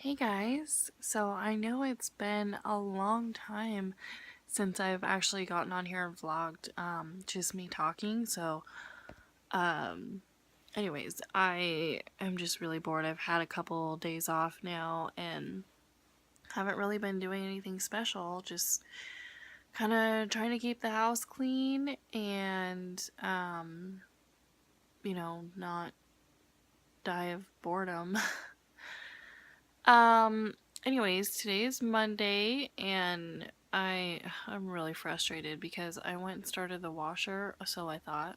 Hey guys, so I know it's been a long time since I've actually gotten on here and vlogged, just me talking, um, anyways, I am just really bored. I've had a couple days off now and haven't really been doing anything special, just kind of trying to keep the house clean and, not die of boredom. Um, anyways, today is Monday and I'm really frustrated because I went and started the washer, so I thought.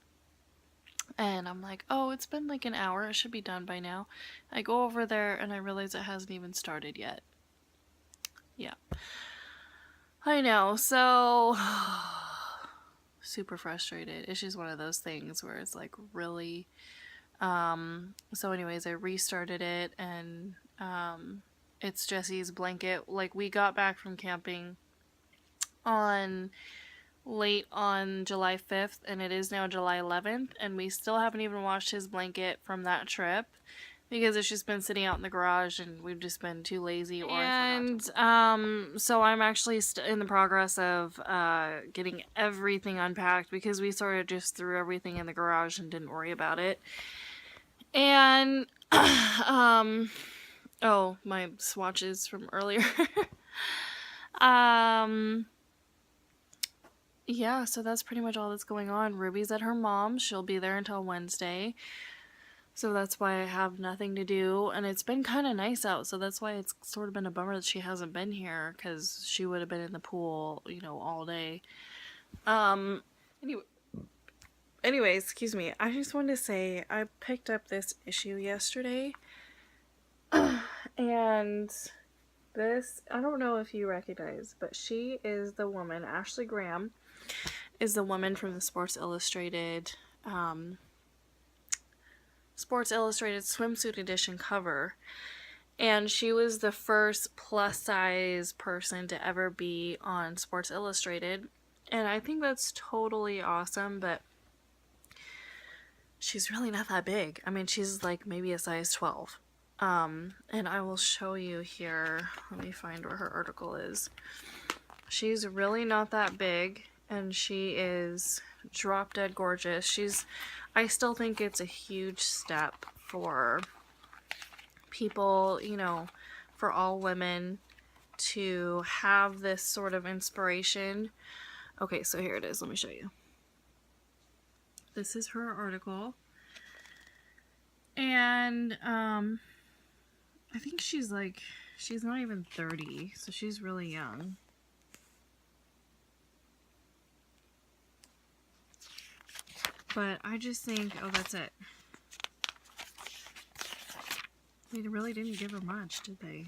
And I'm like, "Oh, it's been like an hour. It should be done by now." I go over there and I realize it hasn't even started yet. Yeah. I know. So super frustrated. It's just one of those things where it's like really so anyways, I restarted it and it's Jesse's blanket. Like we got back from camping on late on July 5th and it is now July 11th and we still haven't even washed his blanket from that trip because it's just been sitting out in the garage and we've just been too lazy or so I'm actually in the progress of getting everything unpacked because we sort of just threw everything in the garage and didn't worry about it. And oh, my swatches from earlier. um yeah, so that's pretty much all that's going on. Ruby's at her mom's. She'll be there until Wednesday. So that's why I have nothing to do. And it's been kind of nice out. So that's why it's sort of been a bummer that she hasn't been here. Because she would have been in the pool, all day. Anyway, anyways, excuse me. I just wanted to say I picked up this issue yesterday. And this, I don't know if you recognize, but she is the woman, Ashley Graham is the woman from the Sports Illustrated swimsuit edition cover, and she was the first plus size person to ever be on Sports Illustrated, and I think that's totally awesome. But she's really not that big. I mean, she's like maybe a size 12. And I will show you here. Let me find where her article is. She's really not that big, and she is drop dead gorgeous. I still think it's a huge step for people, for all women to have this sort of inspiration. Okay, so here it is. Let me show you. This is her article. And I think she's not even 30, so she's really young. But I just think, oh, that's it. They really didn't give her much, did they?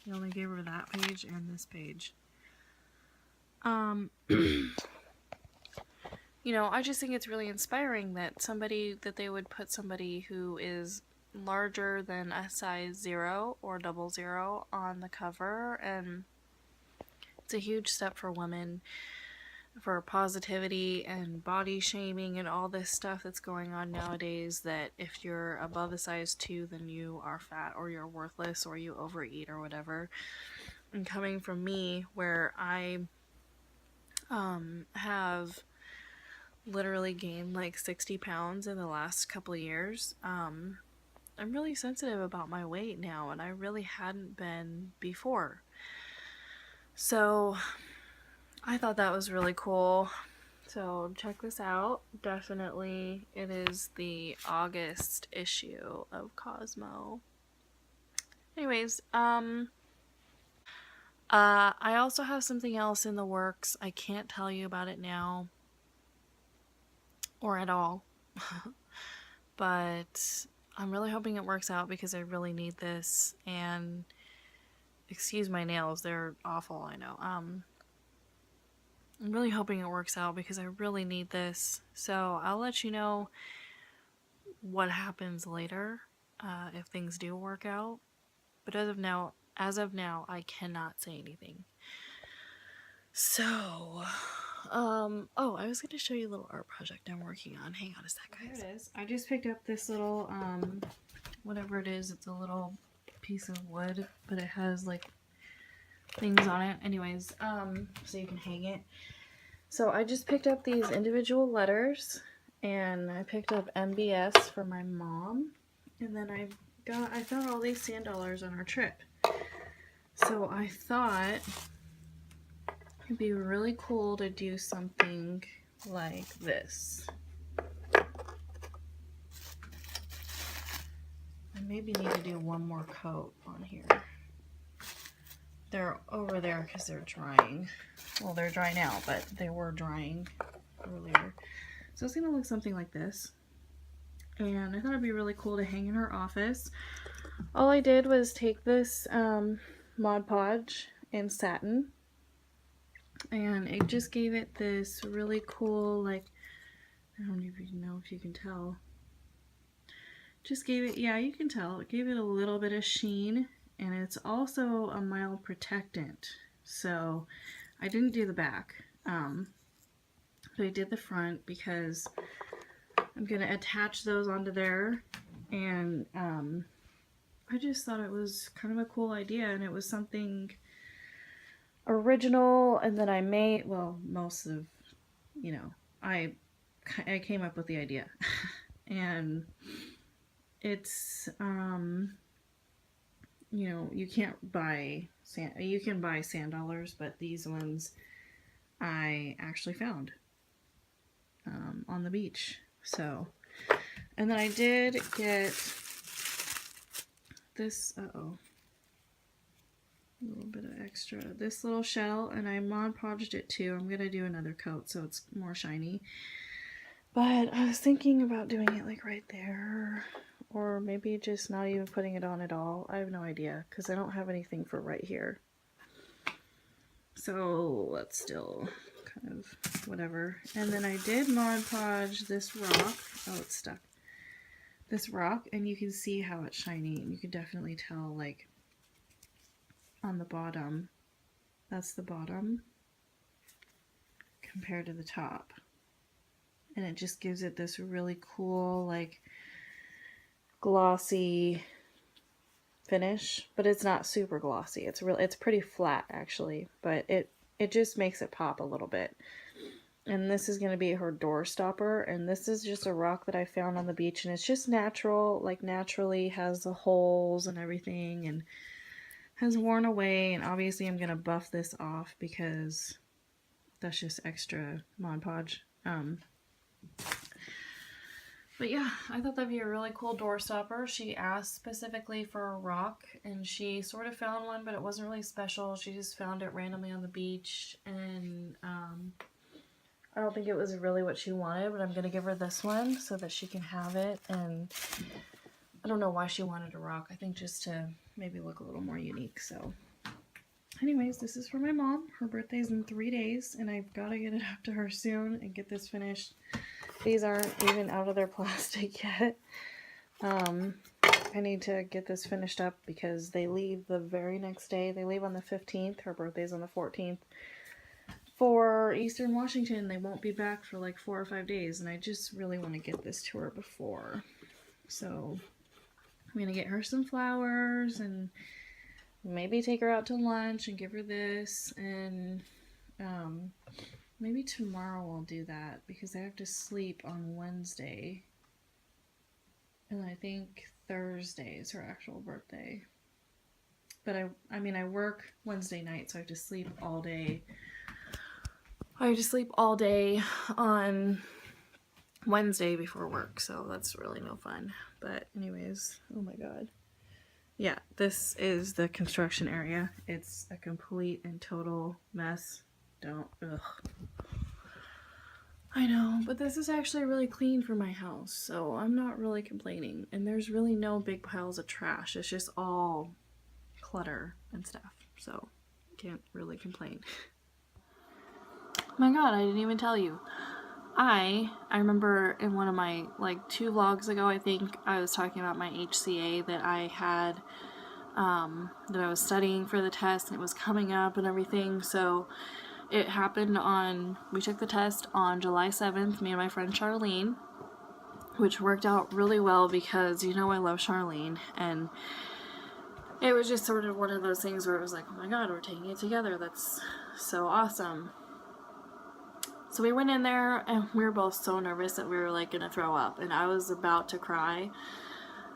They only gave her that page and this page. I just think it's really inspiring that they would put somebody who is larger than a size 0 or 00 on the cover, and it's a huge step for women, for positivity and body shaming and all this stuff that's going on nowadays, that if you're above a size 2 then you are fat or you're worthless or you overeat or whatever. And coming from me, where I have literally gained like 60 pounds in the last couple of years, I'm really sensitive about my weight now, and I really hadn't been before. So I thought that was really cool. So check this out. Definitely, it is the August issue of Cosmo. Anyways, I also have something else in the works. I can't tell you about it now or at all. But I'm really hoping it works out because I really need this. And excuse my nails, they're awful, I know. I'm really hoping it works out because I really need this. So I'll let you know what happens later if things do work out. But as of now, I cannot say anything. So, oh, I was going to show you a little art project I'm working on. Hang on a sec, guys. Here it is. I just picked up this little, whatever it is. It's a little piece of wood, but it has like things on it. Anyways, so you can hang it. So I just picked up these individual letters, and I picked up MBS for my mom, and then I found all these sand dollars on our trip. So I thought it'd be really cool to do something like this. I maybe need to do one more coat on here. They're over there because they're drying. Well, they're dry now, but they were drying earlier. So it's gonna look something like this. And I thought it'd be really cool to hang in her office. All I did was take this Mod Podge in satin, and it just gave it this really cool, like, I don't even know if you can tell. Just gave it, yeah, you can tell. It gave it a little bit of sheen, and it's also a mild protectant. So I didn't do the back, but I did the front because I'm going to attach those onto there, and I just thought it was kind of a cool idea, and it was something original, and that I made, well, most of, you know, I came up with the idea. And it's, you know, you can't buy sand, you can buy sand dollars, but these ones I actually found on the beach. So, and then I did get this, a little bit of extra, this little shell, and I Mod Podged it too. I'm gonna do another coat so it's more shiny, but I was thinking about doing it like right there, or maybe just not even putting it on at all. I have no idea because I don't have anything for right here. So let's still kind of whatever. And then I did Mod Podge this rock. Oh, it's stuck. This rock, and you can see how it's shiny, and you can definitely tell, like, on the bottom, that's the bottom compared to the top, and it just gives it this really cool, like, glossy finish, but it's not super glossy. It's pretty flat actually, but it just makes it pop a little bit. And this is going to be her door stopper, and this is just a rock that I found on the beach, and it's just natural, like naturally has the holes and everything, and has worn away. And obviously I'm going to buff this off because that's just extra Mod Podge. But yeah, I thought that'd be a really cool door stopper. She asked specifically for a rock, and she sort of found one, but it wasn't really special. She just found it randomly on the beach, and I don't think it was really what she wanted, but I'm going to give her this one so that she can have it. And I don't know why she wanted a rock. I think just to maybe look a little more unique. So anyways, this is for my mom. Her birthday's in 3 days, and I've got to get it up to her soon and get this finished. These aren't even out of their plastic yet. I need to get this finished up because they leave the very next day. They leave on the 15th. Her birthday's on the 14th. For Eastern Washington. They won't be back for like 4 or 5 days, and I just really want to get this to her before. So I'm gonna get her some flowers and maybe take her out to lunch and give her this, and maybe tomorrow I'll do that because I have to sleep on Wednesday, and I think Thursday is her actual birthday. But I mean I work Wednesday night, so I have to sleep all day. I have to sleep all day on Wednesday before work, so that's really no fun. But anyways, oh my god. Yeah, this is the construction area. It's a complete and total mess. Ugh. I know, but this is actually really clean for my house, so I'm not really complaining. And there's really no big piles of trash. It's just all clutter and stuff, so can't really complain. Oh my god, I didn't even tell you. I remember in one of my, like, 2 vlogs ago, I think, I was talking about my HCA that I had, that I was studying for the test, and it was coming up and everything. So it happened we took the test on July 7th, me and my friend Charlene, which worked out really well because, you know, I love Charlene, and it was just sort of one of those things where it was like, oh my god, we're taking it together. That's so awesome. So we went in there and we were both so nervous that we were like gonna throw up, and I was about to cry.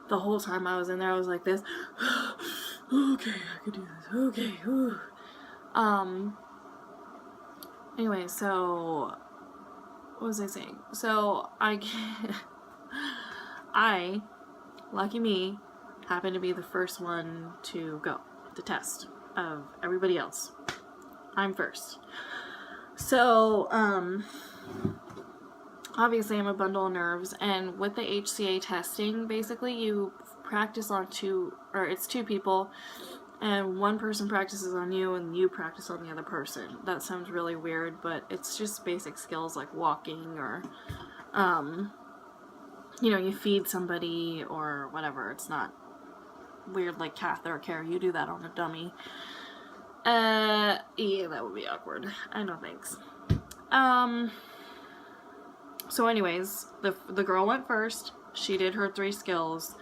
The whole time I was in there, I was like this. Okay, I can do this. Okay. Whew. Anyway, so what was I saying? So I, lucky me, happened to be the first one to go the test of everybody else. I'm first. So, obviously I'm a bundle of nerves, and with the HCA testing, basically you practice on it's two people, and one person practices on you and you practice on the other person. That sounds really weird, but it's just basic skills like walking or, you feed somebody or whatever. It's not weird like catheter care. You do that on a dummy. Yeah, that would be awkward. I know, thanks. So anyways, the girl went first. She did her 3 skills.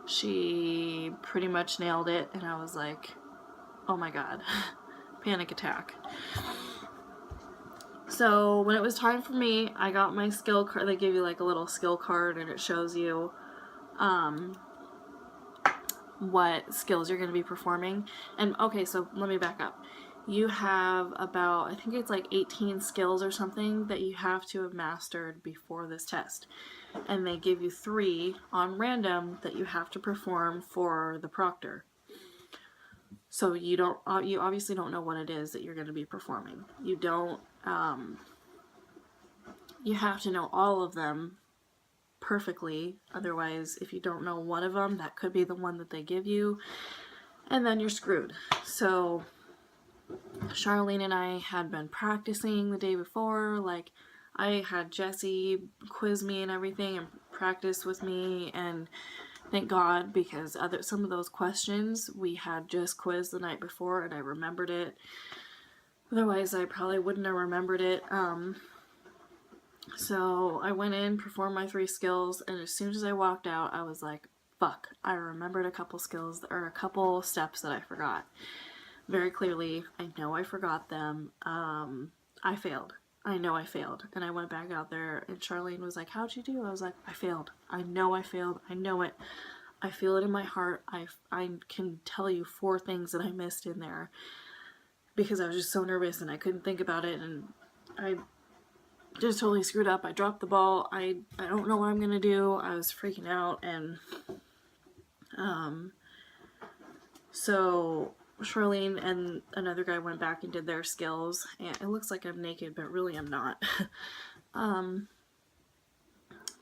She pretty much nailed it, and I was like, oh my god, panic attack. So when it was time for me, I got my skill card. They give you like a little skill card, and it shows you what skills you're going to be performing. And okay, so let me back up. You have about, I think it's like 18 skills or something that you have to have mastered before this test. And they give you 3 on random that you have to perform for the proctor. So you obviously don't know what it is that you're going to be performing. You don't, you have to know all of them perfectly. Otherwise, if you don't know one of them, that could be the one that they give you, and then you're screwed. So Charlene and I had been practicing the day before. Like, I had Jesse quiz me and everything and practice with me, and thank God, because some of those questions we had just quizzed the night before and I remembered it. Otherwise I probably wouldn't have remembered it. So I went in, performed my 3 skills, and as soon as I walked out, I was like, fuck, I remembered a couple skills, or a couple steps that I forgot. Very clearly, I know I forgot them. I failed. I know I failed. And I went back out there, and Charlene was like, how'd you do? I was like, I failed. I know I failed. I know it. I feel it in my heart. I can tell you 4 things that I missed in there because I was just so nervous and I couldn't think about it, and I just totally screwed up. I dropped the ball. I don't know what I'm gonna do. I was freaking out, and so Charlene and another guy went back and did their skills, and it looks like I'm naked, but really I'm not.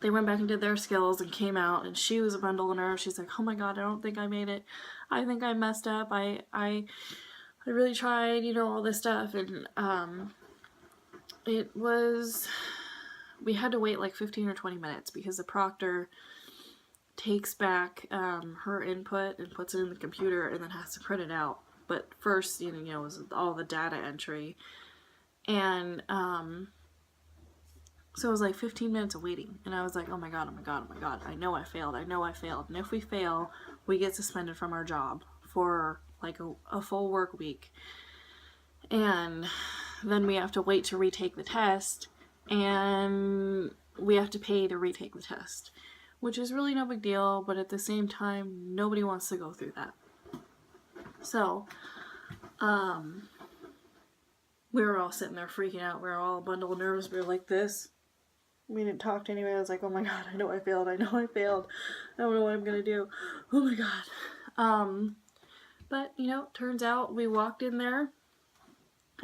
They went back and did their skills and came out, and she was a bundle of nerves. She's like, oh my god, I don't think I made it. I think I messed up. I really tried, all this stuff, and we had to wait like 15 or 20 minutes because the proctor takes back her input and puts it in the computer and then has to print it out. But first, was all the data entry. And so it was like 15 minutes of waiting. And I was like, oh my god, oh my god, oh my god. I know I failed. I know I failed. And if we fail, we get suspended from our job for like a full work week. And then we have to wait to retake the test, and we have to pay to retake the test, which is really no big deal, but at the same time, nobody wants to go through that. So, we were all sitting there freaking out. We were all a bundle of nerves. We were like this. We didn't talk to anybody. I was like, oh my god, I know I failed. I know I failed. I don't know what I'm gonna do. Oh my god. But, turns out we walked in there,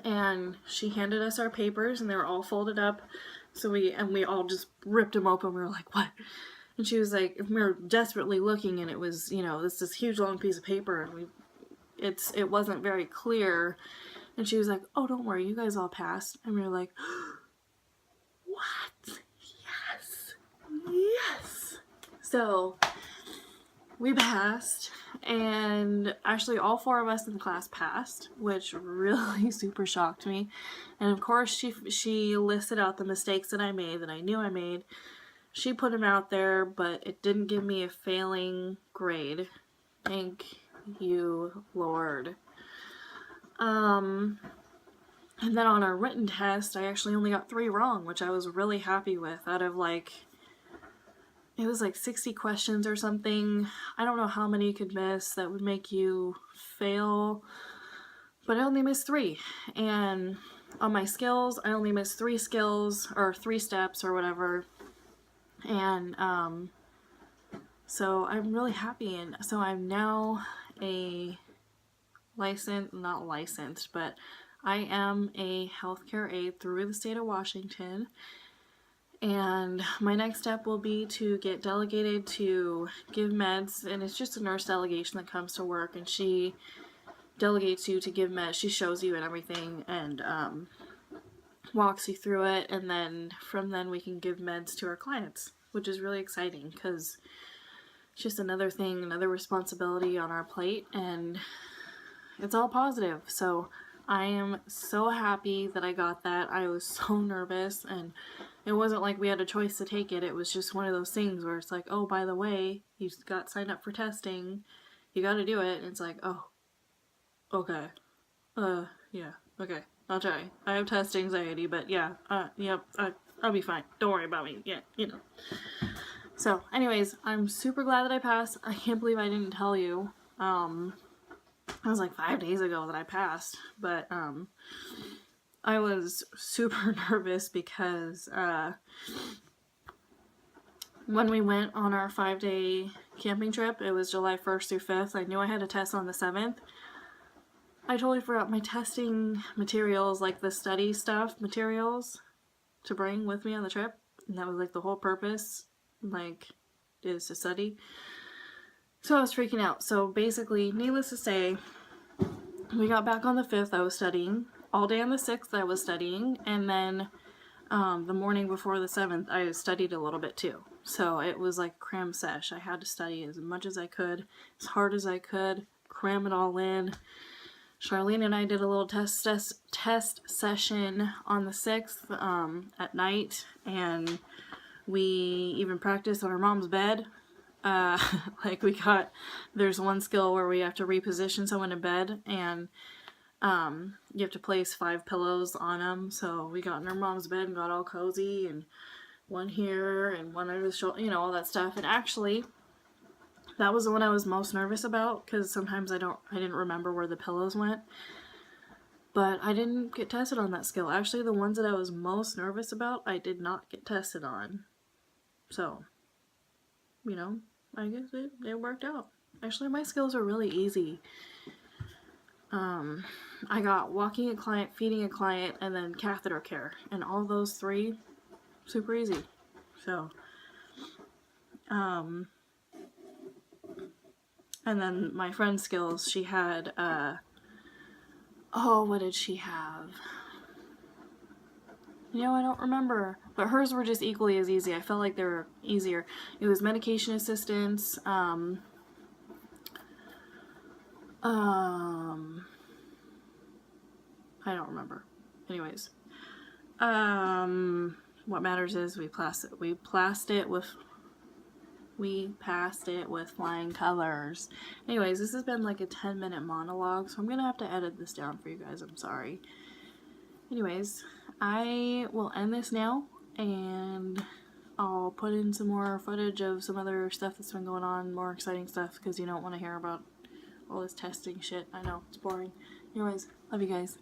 and she handed us our papers, and they were all folded up. So we all just ripped them open. We were like, what? And she was like, we were desperately looking, and it was, this huge long piece of paper, and it wasn't very clear. And she was like, oh, don't worry, you guys all passed. And we were like, what? Yes. So we passed, and actually all 4 of us in the class passed, which really super shocked me. And of course she listed out the mistakes that I made, that I knew I made. She put them out there, but it didn't give me a failing grade. Thank you, Lord. And then on our written test, I actually only got 3 wrong, which I was really happy with. Out of like, it was like 60 questions or something. I don't know how many you could miss that would make you fail, but I only missed 3. And on my skills, I only missed 3 skills, or 3 steps or whatever. And so I'm really happy. And so I'm now a not licensed, but I am a healthcare aide through the state of Washington, and my next step will be to get delegated to give meds, and it's just a nurse delegation that comes to work, and she delegates you to give meds. She shows you and everything, and walks you through it, and then from then we can give meds to our clients, which is really exciting because it's just another thing, another responsibility on our plate, and it's all positive. So I am so happy that I got that. I was so nervous, and it wasn't like we had a choice to take it. It was just one of those things where it's like, oh, by the way, you got signed up for testing. You got to do it. And it's like, oh, okay. Yeah, okay. I'll try. I have test anxiety, but yeah, yep, I'll be fine. Don't worry about me. Yeah, you know. So, anyways, I'm super glad that I passed. I can't believe I didn't tell you. It was like 5 days ago that I passed, but I was super nervous because when we went on our 5-day camping trip, it was July 1st through 5th. I knew I had a test on the 7th. I totally forgot my testing materials, like the study stuff materials, to bring with me on the trip. And that was like the whole purpose, like, is to study. So I was freaking out. So basically, needless to say, we got back on the 5th, I was studying. All day on the 6th, I was studying. And then the morning before the 7th, I studied a little bit too. So it was like cram sesh. I had to study as much as I could, as hard as I could, cram it all in. Charlene and I did a little test session on the 6th at night, and we even practiced on our mom's bed. Like there's one skill where we have to reposition someone in bed, and you have to place 5 pillows on them. So we got in our mom's bed and got all cozy, and one here and one under the shoulder, you know, all that stuff. And actually, that was the one I was most nervous about, because sometimes I didn't remember where the pillows went. But I didn't get tested on that skill. Actually, the ones that I was most nervous about, I did not get tested on. So, you know, I guess it worked out. Actually, my skills are really easy. I got walking a client, feeding a client, and then catheter care. And all those 3, super easy. So, and then my friend's skills, she had, what did she have? You know, I don't remember. But hers were just equally as easy. I felt like they were easier. It was medication assistance, I don't remember. Anyways. What matters is we passed it with flying colors. Anyways, this has been like a 10-minute monologue, so I'm gonna have to edit this down for you guys. I'm sorry. Anyways, I will end this now, and I'll put in some more footage of some other stuff that's been going on, more exciting stuff, because you don't want to hear about all this testing shit. I know, it's boring. Anyways, love you guys.